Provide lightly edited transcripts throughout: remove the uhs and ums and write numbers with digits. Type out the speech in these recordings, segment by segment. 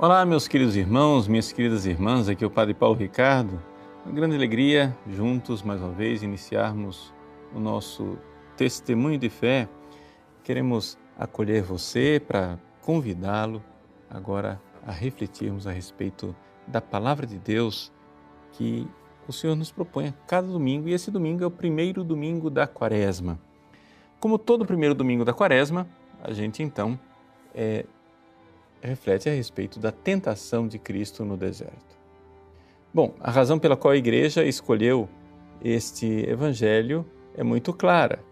Olá, meus queridos irmãos, minhas queridas irmãs, aqui é o Padre Paulo Ricardo. Uma grande alegria, juntos, mais uma vez, iniciarmos o nosso testemunho de fé. Queremos acolher você para convidá-lo agora a refletirmos a respeito da Palavra de Deus que o Senhor nos propõe a cada domingo, e esse domingo é o primeiro domingo da Quaresma. Como todo primeiro domingo da Quaresma, a gente então reflete a respeito da tentação de Cristo no deserto. Bom, a razão pela qual a Igreja escolheu este Evangelho é muito clara.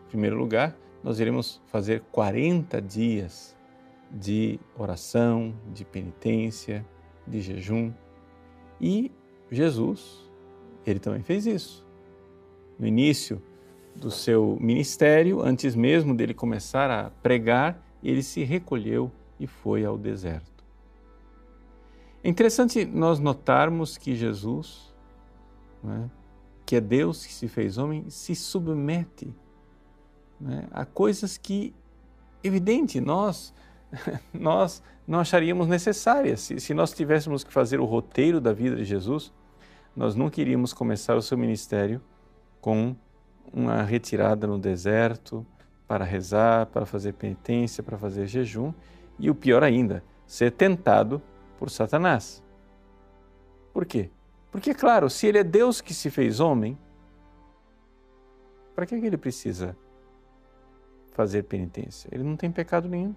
Em primeiro lugar, nós iremos fazer 40 dias de oração, de penitência, de jejum. E Jesus, ele também fez isso. No início do seu ministério, antes mesmo dele começar a pregar, ele se recolheu e foi ao deserto. É interessante nós notarmos que Jesus, que é Deus que se fez homem, se submete a coisas que, evidente, nós não acharíamos necessárias. Se nós tivéssemos que fazer o roteiro da vida de Jesus, nós nunca iríamos começar o seu ministério com uma retirada no deserto para rezar, para fazer penitência, para fazer jejum, e o pior ainda, ser tentado por Satanás. Por quê? Porque, claro, se ele é Deus que se fez homem, para que ele precisa fazer penitência? Ele não tem pecado nenhum.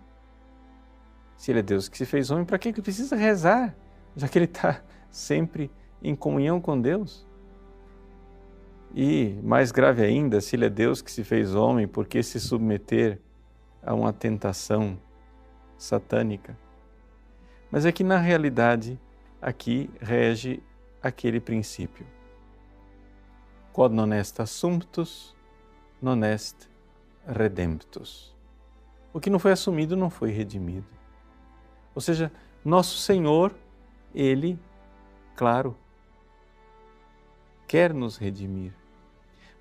Se ele é Deus que se fez homem, para que ele precisa rezar? Já que ele está sempre em comunhão com Deus. E, mais grave ainda, se ele é Deus que se fez homem, por que se submeter a uma tentação satânica? Mas é que, na realidade, aqui rege aquele princípio. Quod non est assumptus, non est redemptus. O que não foi assumido não foi redimido. Ou seja, nosso Senhor, Ele, claro, quer nos redimir.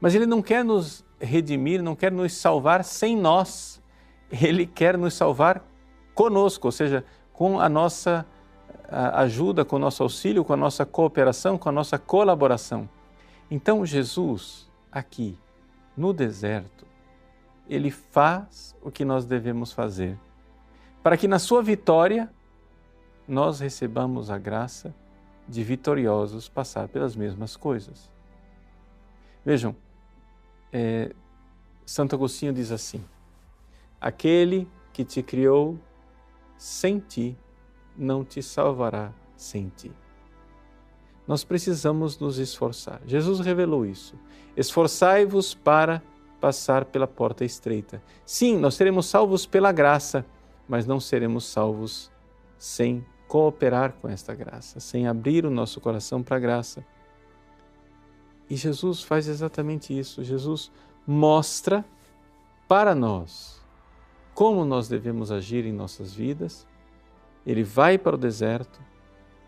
Mas Ele não quer nos redimir, não quer nos salvar sem nós. Ele quer nos salvar conosco, ou seja, com a nossa ajuda, com o nosso auxílio, com a nossa cooperação, com a nossa colaboração. Então, Jesus, aqui, no deserto, Ele faz o que nós devemos fazer, para que na sua vitória nós recebamos a graça de vitoriosos passar pelas mesmas coisas. Vejam, Santo Agostinho diz assim: aquele que te criou sem ti, não te salvará sem ti. Nós precisamos nos esforçar. Jesus revelou isso. Esforçai-vos para passar pela porta estreita. Sim, nós seremos salvos pela graça, mas não seremos salvos sem cooperar com esta graça, sem abrir o nosso coração para a graça. E Jesus faz exatamente isso. Jesus mostra para nós como nós devemos agir em nossas vidas. Ele vai para o deserto,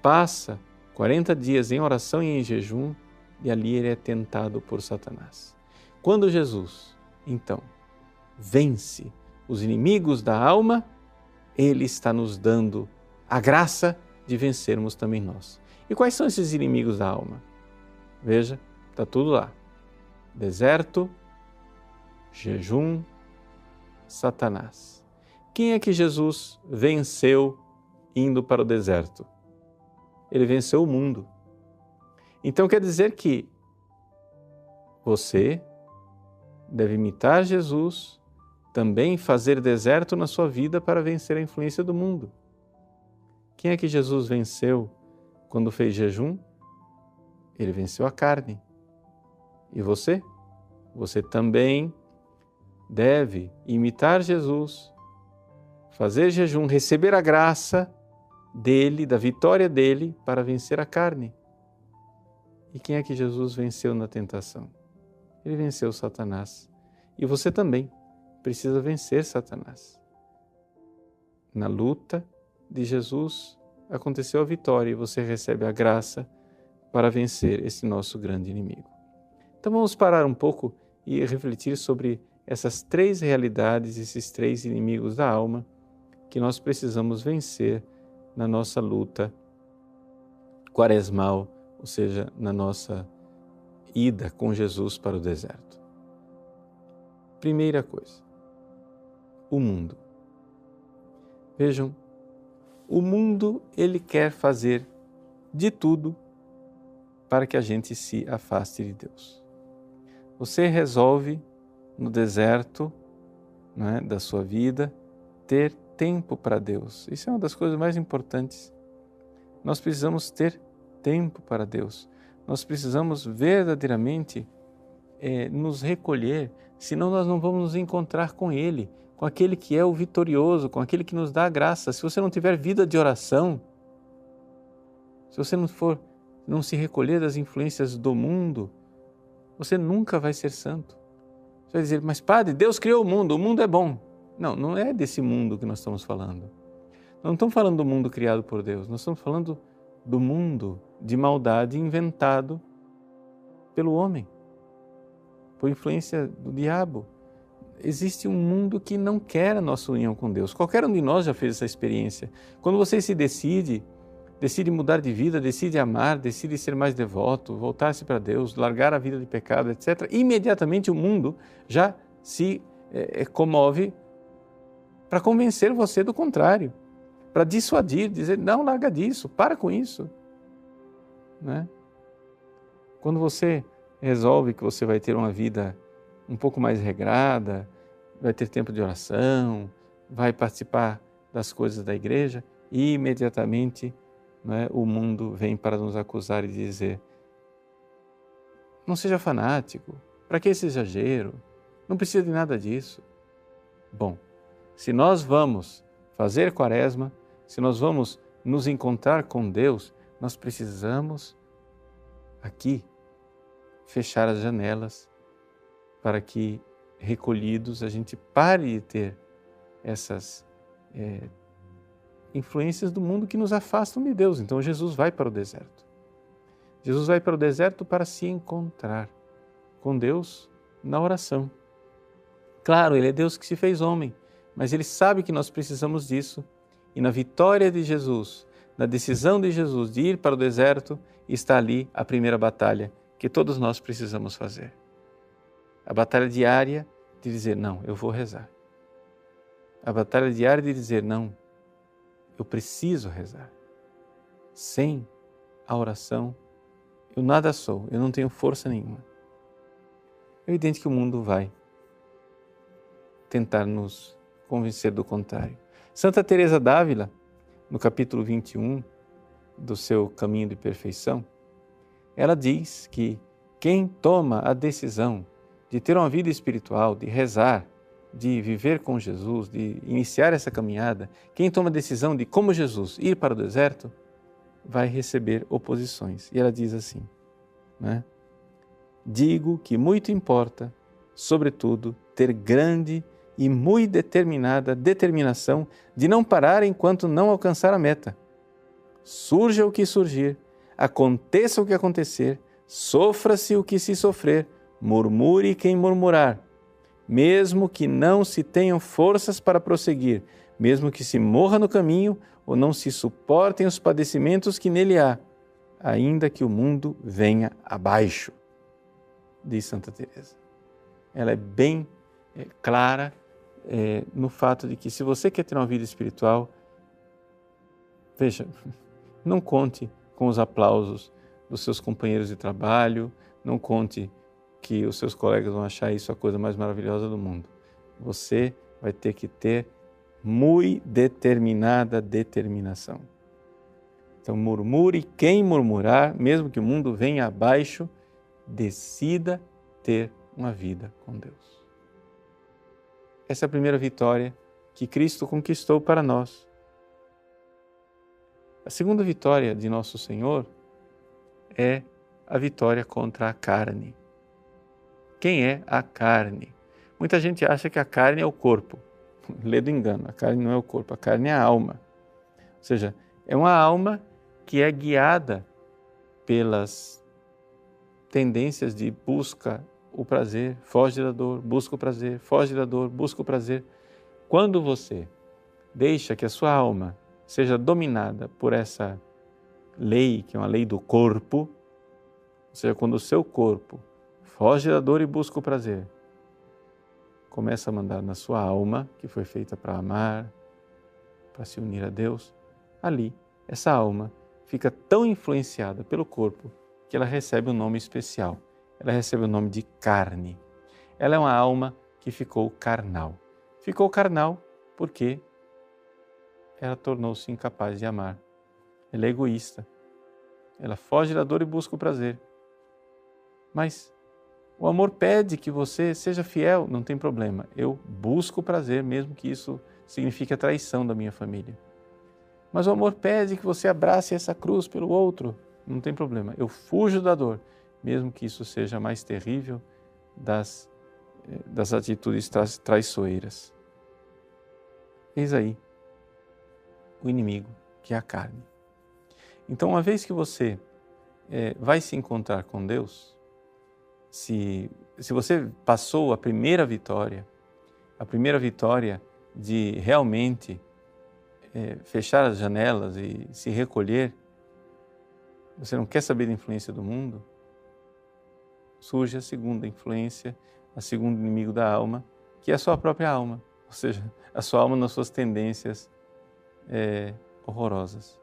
passa 40 dias em oração e em jejum, e ali ele é tentado por Satanás. Quando Jesus, então, vence os inimigos da alma, ele está nos dando a graça de vencermos também nós. E quais são esses inimigos da alma? Veja, está tudo lá. Deserto, jejum, Satanás. Quem é que Jesus venceu indo para o deserto? Ele venceu o mundo. Então quer dizer que você deve imitar Jesus, também fazer deserto na sua vida para vencer a influência do mundo. Quem é que Jesus venceu quando fez jejum? Ele venceu a carne. E você? Você também deve imitar Jesus, fazer jejum, receber a graça dele, da vitória dele, para vencer a carne. E quem é que Jesus venceu na tentação? Ele venceu Satanás. E você também precisa vencer Satanás. Na luta de Jesus aconteceu a vitória e você recebe a graça para vencer esse nosso grande inimigo. Então vamos parar um pouco e refletir sobre essas três realidades, esses três inimigos da alma que nós precisamos vencer na nossa luta quaresmal, ou seja, na nossa ida com Jesus para o deserto. Primeira coisa, o mundo. Vejam, o mundo, ele quer fazer de tudo para que a gente se afaste de Deus. Você resolve no deserto, da sua vida, ter tempo para Deus. Isso é uma das coisas mais importantes. Nós precisamos ter tempo para Deus. Nós precisamos verdadeiramente nos recolher, senão nós não vamos nos encontrar com Ele, com aquele que é o vitorioso, com aquele que nos dá a graça. Se você não tiver vida de oração, se você não se recolher das influências do mundo, você nunca vai ser santo. Você vai dizer, mas padre, Deus criou o mundo é bom. Não, não é desse mundo que nós estamos falando. Nós não estamos falando do mundo criado por Deus, nós estamos falando do mundo de maldade inventado pelo homem, por influência do diabo. Existe um mundo que não quer a nossa união com Deus. Qualquer um de nós já fez essa experiência. Quando você se decide mudar de vida, decide amar, decide ser mais devoto, voltar-se para Deus, largar a vida de pecado, etc., imediatamente o mundo já se comove para convencer você do contrário, para dissuadir, dizer, não, larga disso, para com isso. Quando você resolve que você vai ter uma vida um pouco mais regrada, vai ter tempo de oração, vai participar das coisas da igreja, e imediatamente o mundo vem para nos acusar e dizer, não seja fanático, para que esse exagero? Não precisa de nada disso. Bom, se nós vamos fazer quaresma, se nós vamos nos encontrar com Deus, nós precisamos aqui fechar as janelas para que, recolhidos, a gente pare de ter essas influências do mundo que nos afastam de Deus. Então Jesus vai para o deserto. Jesus vai para o deserto para se encontrar com Deus na oração. Claro, Ele é Deus que se fez homem, mas Ele sabe que nós precisamos disso. E na vitória de Jesus, na decisão de Jesus de ir para o deserto, está ali a primeira batalha que todos nós precisamos fazer. A batalha diária de dizer, não, eu vou rezar. A batalha diária de dizer, não, eu preciso rezar. Sem a oração, eu nada sou, eu não tenho força nenhuma. É evidente que o mundo vai tentar nos convencer do contrário. Santa Teresa d'Ávila, no capítulo 21 do seu Caminho de Perfeição, ela diz que quem toma a decisão de ter uma vida espiritual, de rezar, de viver com Jesus, de iniciar essa caminhada, quem toma a decisão de, como Jesus, ir para o deserto, vai receber oposições. E ela diz assim, digo que muito importa, sobretudo, ter grande e muito determinada determinação de não parar enquanto não alcançar a meta. Surja o que surgir, aconteça o que acontecer, sofra-se o que se sofrer, murmure quem murmurar, mesmo que não se tenham forças para prosseguir, mesmo que se morra no caminho ou não se suportem os padecimentos que nele há, ainda que o mundo venha abaixo, diz Santa Teresa. Ela é bem clara no fato de que se você quer ter uma vida espiritual, veja, não conte com os aplausos dos seus companheiros de trabalho, não conte que os seus colegas vão achar isso a coisa mais maravilhosa do mundo. Você vai ter que ter muito determinada determinação. Então, murmure quem murmurar, mesmo que o mundo venha abaixo, decida ter uma vida com Deus. Essa é a primeira vitória que Cristo conquistou para nós. A segunda vitória de nosso Senhor é a vitória contra a carne. Quem é a carne? Muita gente acha que a carne é o corpo. Lê do engano, a carne não é o corpo, a carne é a alma. Ou seja, é uma alma que é guiada pelas tendências de busca o prazer, foge da dor, busca o prazer, foge da dor, busca o prazer. Quando você deixa que a sua alma seja dominada por essa lei, que é uma lei do corpo, ou seja, quando o seu corpo foge da dor e busca o prazer, começa a mandar na sua alma, que foi feita para amar, para se unir a Deus, ali, essa alma fica tão influenciada pelo corpo que ela recebe um nome especial. Ela recebe o nome de carne. Ela é uma alma que ficou carnal. Ficou carnal porque ela tornou-se incapaz de amar. Ela é egoísta. Ela foge da dor e busca o prazer. Mas o amor pede que você seja fiel, não tem problema. Eu busco o prazer, mesmo que isso signifique a traição da minha família. Mas o amor pede que você abrace essa cruz pelo outro, não tem problema. Eu fujo da dor, mesmo que isso seja mais terrível das atitudes traiçoeiras. Eis aí o inimigo, que é a carne. Então, uma vez que você vai se encontrar com Deus, se você passou a primeira vitória de realmente fechar as janelas e se recolher, você não quer saber da influência do mundo, surge a segunda influência, a segundo inimigo da alma, que é a sua própria alma, ou seja, a sua alma nas suas tendências horrorosas.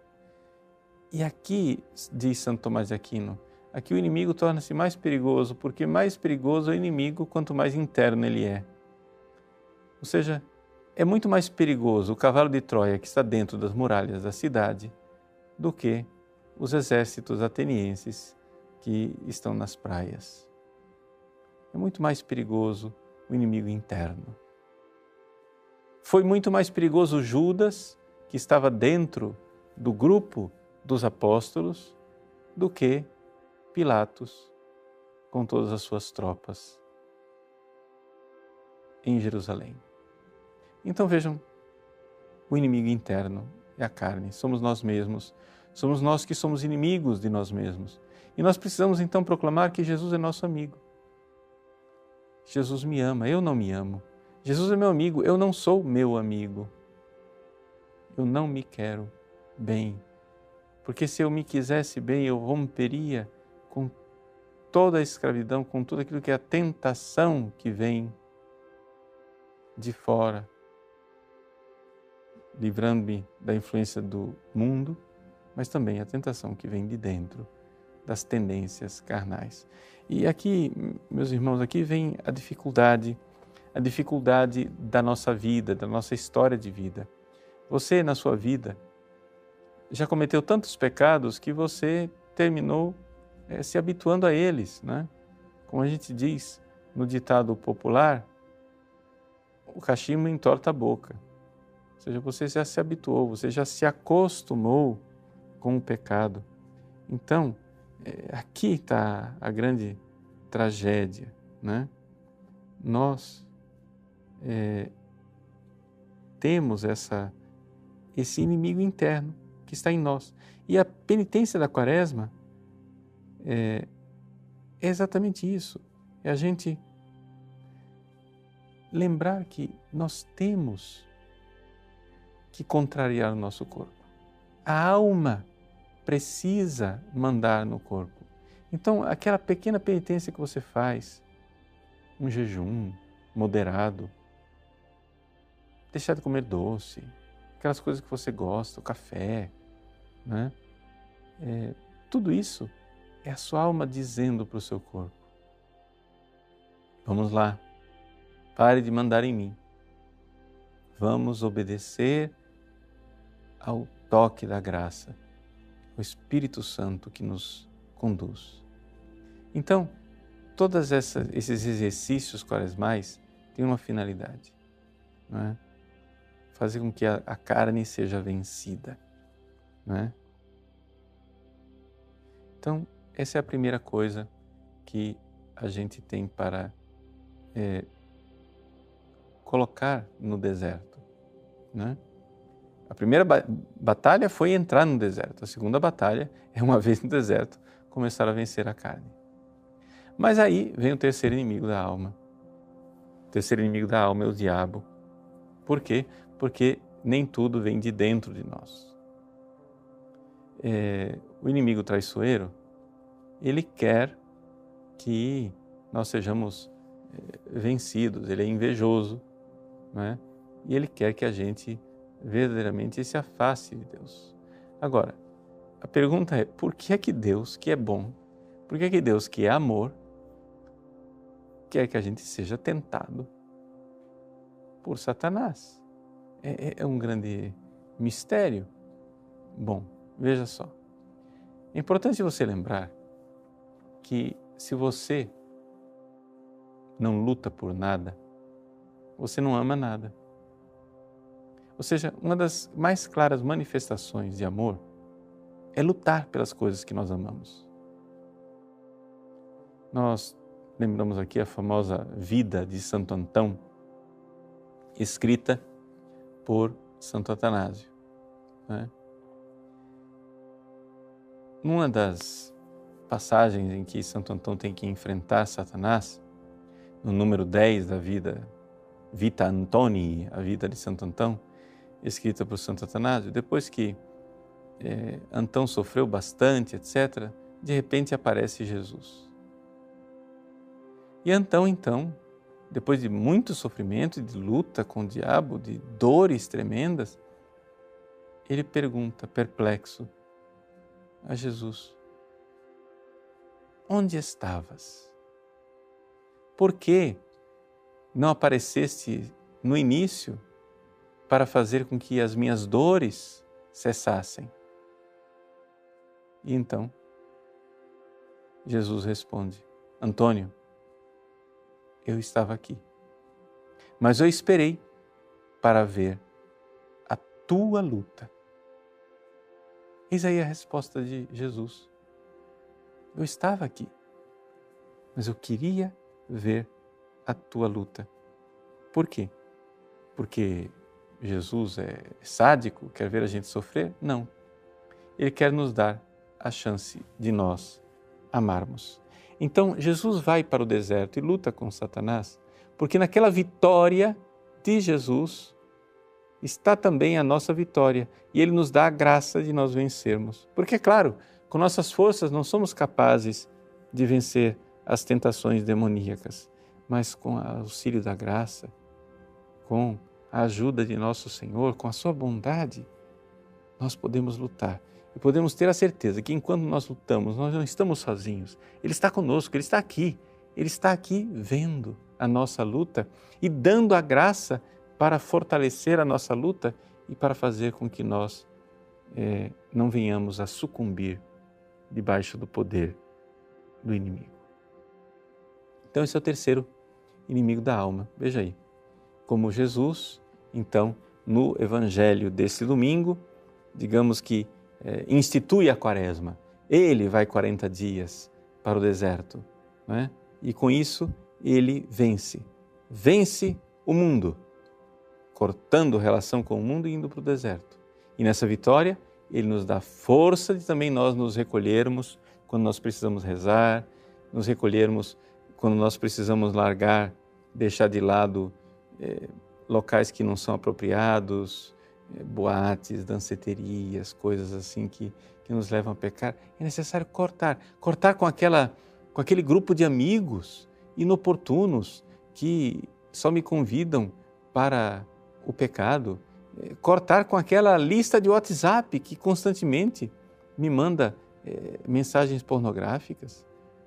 E aqui, diz Santo Tomás de Aquino, aqui o inimigo torna-se mais perigoso, porque mais perigoso é o inimigo quanto mais interno ele é. Ou seja, é muito mais perigoso o cavalo de Troia que está dentro das muralhas da cidade do que os exércitos atenienses que estão nas praias. É muito mais perigoso o inimigo interno. Foi muito mais perigoso Judas, que estava dentro do grupo dos apóstolos, do que Pilatos com todas as suas tropas em Jerusalém. Então vejam, o inimigo interno é a carne, somos nós mesmos, somos nós que somos inimigos de nós mesmos. E nós precisamos então proclamar que Jesus é nosso amigo. Jesus me ama, eu não me amo. Jesus é meu amigo, eu não sou meu amigo. Eu não me quero bem. Porque se eu me quisesse bem, eu romperia com toda a escravidão, com tudo aquilo que é a tentação que vem de fora, livrando-me da influência do mundo, mas também a tentação que vem de dentro, das tendências carnais. E aqui, meus irmãos, aqui vem a dificuldade da nossa vida, da nossa história de vida. Você, na sua vida, já cometeu tantos pecados que você terminou se habituando a eles, né? Como a gente diz no ditado popular, o cachimbo entorta a boca. Ou seja, você já se habituou, você já se acostumou com o pecado. Então, aqui está a grande tragédia, né? Nós temos esse inimigo interno que está em nós. E a penitência da Quaresma é exatamente isso. É a gente lembrar que nós temos que contrariar o nosso corpo. A alma precisa mandar no corpo. Então, aquela pequena penitência que você faz, um jejum moderado, deixar de comer doce, aquelas coisas que você gosta, o café, né? Tudo isso é a sua alma dizendo para o seu corpo: vamos lá, pare de mandar em mim. Vamos obedecer ao toque da graça, o Espírito Santo que nos conduz. Então, todos esses exercícios quaresmais têm uma finalidade, não é? Fazer com que a carne seja vencida, não é? Então, essa é a primeira coisa que a gente tem para colocar no deserto, né? A primeira batalha foi entrar no deserto. A segunda batalha é, uma vez no deserto, começar a vencer a carne. Mas aí vem o terceiro inimigo da alma. O terceiro inimigo da alma é o diabo. Por quê? Porque nem tudo vem de dentro de nós. o inimigo traiçoeiro, ele quer que nós sejamos vencidos, ele é invejoso, não é? E ele quer que a gente verdadeiramente se afaste de Deus. Agora, a pergunta é, por que é que Deus, que é bom, por que é que Deus, que é amor, quer que a gente seja tentado por Satanás? É um grande mistério. Bom, veja só. É importante você lembrar que se você não luta por nada, você não ama nada. Ou seja, uma das mais claras manifestações de amor é lutar pelas coisas que nós amamos. Nós lembramos aqui a famosa Vida de Santo Antão, escrita por Santo Atanásio, né? Numa das passagens em que Santo Antão tem que enfrentar Satanás, no número 10 da vida, Vita Antoni, a vida de Santo Antão, escrita por Santo Atanásio, depois que Antão sofreu bastante, etc., de repente aparece Jesus. E Antão, então, depois de muito sofrimento, de luta com o diabo, de dores tremendas, ele pergunta, perplexo, a Jesus: onde estavas? Por que não apareceste no início para fazer com que as minhas dores cessassem? E então, Jesus responde: Antônio, eu estava aqui, mas eu esperei para ver a tua luta. Eis aí a resposta de Jesus. Eu estava aqui, mas eu queria ver a tua luta. Por quê? Porque Jesus é sádico, quer ver a gente sofrer? Não. Ele quer nos dar a chance de nós amarmos. Então, Jesus vai para o deserto e luta com Satanás, porque naquela vitória de Jesus está também a nossa vitória, e Ele nos dá a graça de nós vencermos. Porque, é claro, com nossas forças não somos capazes de vencer as tentações demoníacas, mas com o auxílio da graça, com a ajuda de nosso Senhor, com a sua bondade, nós podemos lutar. E podemos ter a certeza que enquanto nós lutamos, nós não estamos sozinhos. Ele está conosco, Ele está aqui. Ele está aqui vendo a nossa luta e dando a graça para fortalecer a nossa luta e para fazer com que nós não venhamos a sucumbir debaixo do poder do inimigo. Então esse é o terceiro inimigo da alma. Veja aí, como Jesus, então, no Evangelho desse domingo, digamos que institui a Quaresma. Ele vai 40 dias para o deserto, não é? E com isso ele vence o mundo, cortando relação com o mundo e indo para o deserto. E nessa vitória, ele nos dá força de também nós nos recolhermos quando nós precisamos rezar, nos recolhermos quando nós precisamos largar, deixar de lado locais que não são apropriados, boates, danceterias, coisas assim que nos levam a pecar. É necessário cortar com aquele grupo de amigos inoportunos que só me convidam para o pecado, cortar com aquela lista de WhatsApp que constantemente me manda mensagens pornográficas,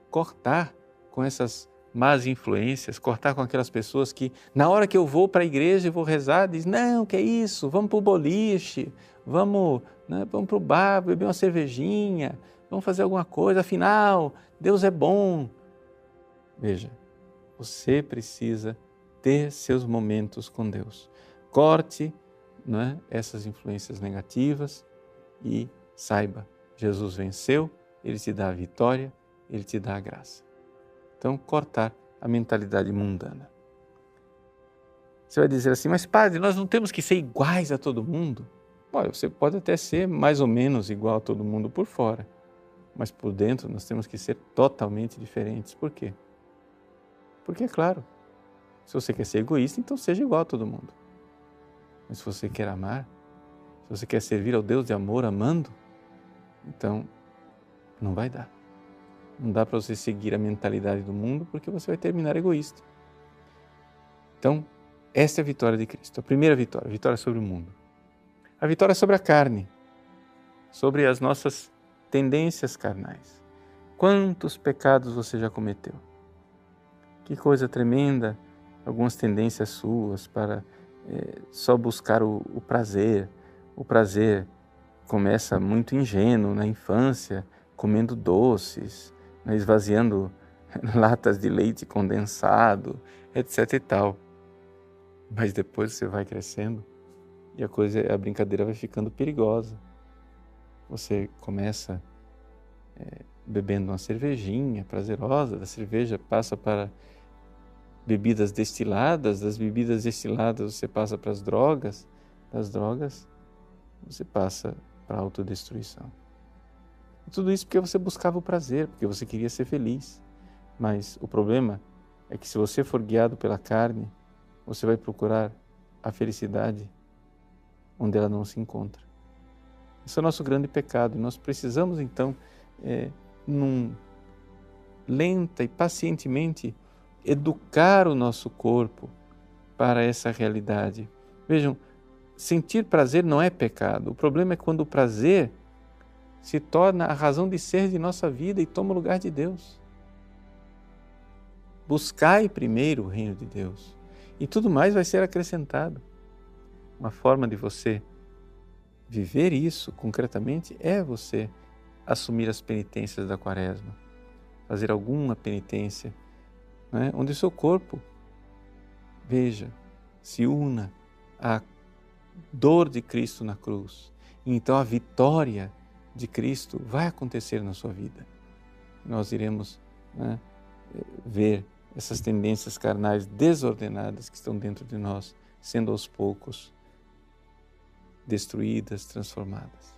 cortar com essas más influências, cortar com aquelas pessoas que na hora que eu vou para a igreja e vou rezar, diz, não, que é isso, vamos para o boliche, vamos para o bar, beber uma cervejinha, vamos fazer alguma coisa, afinal, Deus é bom. Veja, você precisa ter seus momentos com Deus. Corte essas influências negativas e saiba, Jesus venceu, Ele te dá a vitória, Ele te dá a graça. Então, cortar a mentalidade mundana. Você vai dizer assim, mas padre, nós não temos que ser iguais a todo mundo? Olha, você pode até ser mais ou menos igual a todo mundo por fora, mas por dentro nós temos que ser totalmente diferentes. Por quê? Porque, é claro, se você quer ser egoísta, então seja igual a todo mundo. Mas se você quer amar, se você quer servir ao Deus de amor amando, Então, não vai dar. Não dá para você seguir a mentalidade do mundo, porque você vai terminar egoísta. Então, esta é a vitória de Cristo, a primeira vitória, a vitória sobre o mundo. A vitória sobre a carne, sobre as nossas tendências carnais. Quantos pecados você já cometeu? Que coisa tremenda, algumas tendências suas para só buscar o prazer. O prazer começa muito ingênuo na infância, comendo doces, esvaziando latas de leite condensado, etc. e tal. Mas depois você vai crescendo e a brincadeira vai ficando perigosa. Você começa bebendo uma cervejinha prazerosa, da cerveja passa para bebidas destiladas, das bebidas destiladas você passa para as drogas, das drogas você passa para a autodestruição. E tudo isso porque você buscava o prazer, porque você queria ser feliz. Mas o problema é que se você for guiado pela carne, você vai procurar a felicidade onde ela não se encontra. Esse é o nosso grande pecado. E nós precisamos então, lenta e pacientemente, educar o nosso corpo para essa realidade. Vejam, sentir prazer não é pecado. O problema é quando o prazer se torna a razão de ser de nossa vida e toma o lugar de Deus. Buscai primeiro o reino de Deus e tudo mais vai ser acrescentado. Uma forma de você viver isso concretamente é você assumir as penitências da Quaresma, fazer alguma penitência, onde o seu corpo, veja, se una à dor de Cristo na cruz. E então a vitória de Cristo vai acontecer na sua vida. Nós iremos ver essas tendências carnais desordenadas que estão dentro de nós, sendo aos poucos destruídas, transformadas.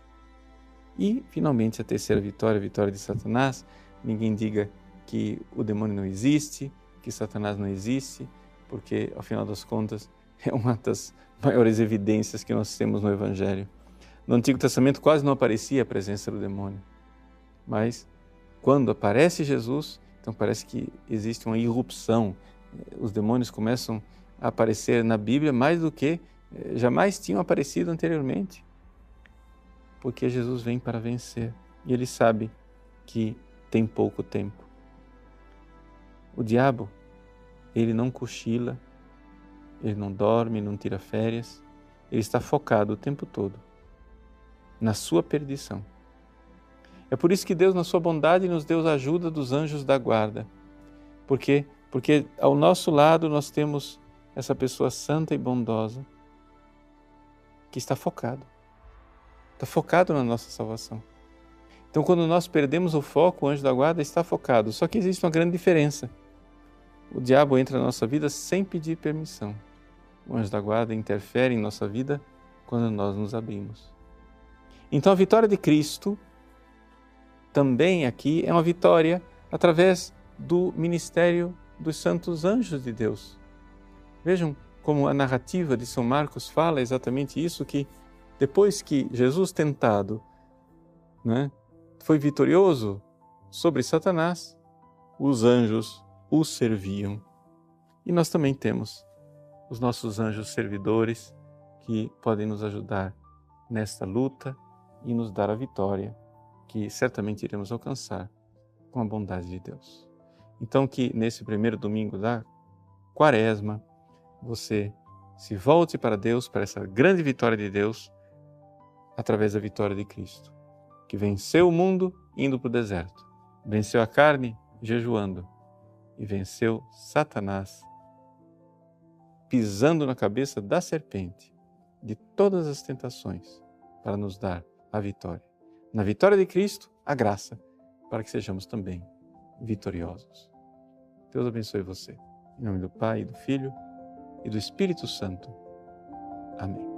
E, finalmente, a terceira vitória, a vitória de Satanás. Ninguém diga que o demônio não existe, que Satanás não existe, porque, ao final das contas, é uma das maiores evidências que nós temos no Evangelho. No Antigo Testamento quase não aparecia a presença do demônio, mas quando aparece Jesus, então parece que existe uma irrupção. Os demônios começam a aparecer na Bíblia mais do que jamais tinham aparecido anteriormente, porque Jesus vem para vencer e ele sabe que tem pouco tempo. O diabo, ele não cochila, ele não dorme, não tira férias, ele está focado o tempo todo na sua perdição. É por isso que Deus, na sua bondade, nos deu a ajuda dos anjos da guarda. Por quê? Porque ao nosso lado nós temos essa pessoa santa e bondosa que está focado na nossa salvação. Então, quando nós perdemos o foco, o anjo da guarda está focado. Só que existe uma grande diferença. O diabo entra na nossa vida sem pedir permissão. O anjo da guarda interfere em nossa vida quando nós nos abrimos. Então, a vitória de Cristo também aqui é uma vitória através do ministério dos santos anjos de Deus. Vejam como a narrativa de São Marcos fala exatamente isso, que depois que Jesus tentado, foi vitorioso sobre Satanás, os anjos o serviam. E nós também temos os nossos anjos servidores que podem nos ajudar nesta luta e nos dar a vitória que certamente iremos alcançar com a bondade de Deus. Então que nesse primeiro domingo da Quaresma você se volte para Deus, para essa grande vitória de Deus, através da vitória de Cristo, que venceu o mundo indo para o deserto, venceu a carne jejuando e venceu Satanás pisando na cabeça da serpente de todas as tentações para nos dar a vitória. Na vitória de Cristo, a graça, para que sejamos também vitoriosos. Deus abençoe você. Em nome do Pai, do Filho e do Espírito Santo. Amém.